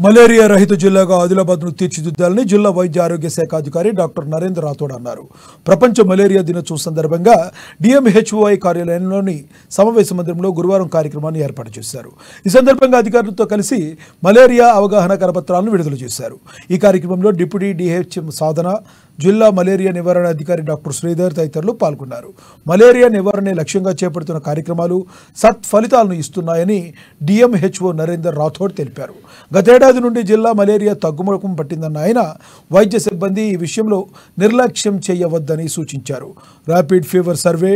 Malaria రహిత జిల్లాగా ఆదిలాబాద్ను తీర్చిదిద్దాలని జిల్లా వైద్య ఆరోగ్య శాఖ అధికారి డాక్టర్ నరేంద్ర రాథోడ్ అన్నారు. ప్రపంచ మలేరియా దినోత్సవం సందర్భంగా డిఎంహెచ్ఓఐ కార్యాలయంలోని సమావేశ మందిరంలో గురువారం కార్యక్రమాన్ని ఏర్పాటు చేశారు. ఈ సందర్భంగా అధికారులతో కలిసి మలేరియా అవగాహన కరపత్రాలను విడుదల చేశారు. ఈ కార్యక్రమంలో డిప్యూటీ డిహెచ్ఎం సాధన, జిల్లా మలేరియా నివారణ అధికారి డాక్టర్ శ్రీధర్ తదితరులు పాల్గొన్నారు. మలేరియా నివారణే లక్ష్యంగా చేపడుతున్న కార్యక్రమాలు సత్ఫలితాలను ఇస్తున్నాయని డిఎంహెచ్ఓ నరేందర్ రాథోడ్ తెలిపారు. గతేడాది నుండి జిల్లా మలేరియా తగ్గుముఖం పట్టిందన్న ఆయన వైద్య సిబ్బంది ఈ విషయంలో నిర్లక్ష్యం చేయవద్దని సూచించారు. ర్యాపిడ్ ఫీవర్ సర్వే,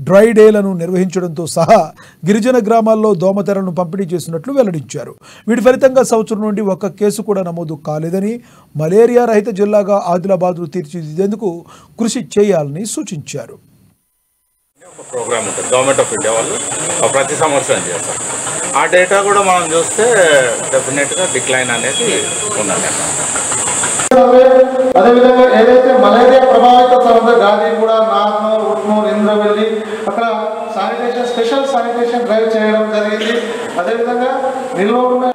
డ్రై డేలను నిర్వహించడంతో సహా గిరిజన గ్రామాల్లో దోమతెరలను పంపిణీ చేసినట్లు వెల్లడించారు. వీటి ఫలితంగా సంవత్సరం నుండి ఒక్క కేసు కూడా నమోదు కాలేదని, మలేరియా రహిత జిల్లాగా ఆదిలాబాద్ను తీర్చిదిద్దేందుకు కృషి చేయాలని సూచించారు. ప్రోగ్రామ్ ఉంటుంది గవర్నమెంట్ ఆఫ్ ఇండియా వాళ్ళు ప్రతి సంవత్సరం చేస్తారు. ఆ డేటా కూడా మనం చూస్తే డెఫినెట్గా డిక్లైన్ అనేది ఉన్నది. అదేవిధంగా ఏదైతే మలేరియా ప్రభావిత ప్రాంతం గాదిగూడ, నార్నూర్, ఉట్నూర్, ఇంద్రవెల్లి అక్కడ శానిటేషన్, స్పెషల్ శానిటేషన్ డ్రైవ్ చేయడం జరిగింది. అదేవిధంగా నిల్వ ఉన్న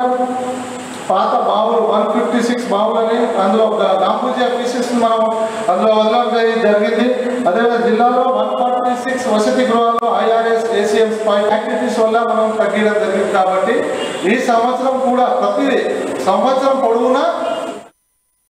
పాత బావులు 156 బావులని అందులో గాంబూజియా పీసెస్ మనం అందులో వదలడం జరిగింది. అదేవిధంగా జిల్లాలో 146 వసతి గృహాల్లో ఐఆర్ఎస్, ఏసీఎం యాక్టివిటీస్ వల్ల మనం తగ్గడం జరిగింది. కాబట్టి ఈ సంవత్సరం కూడా ప్రతి సంవత్సరం పొడవునా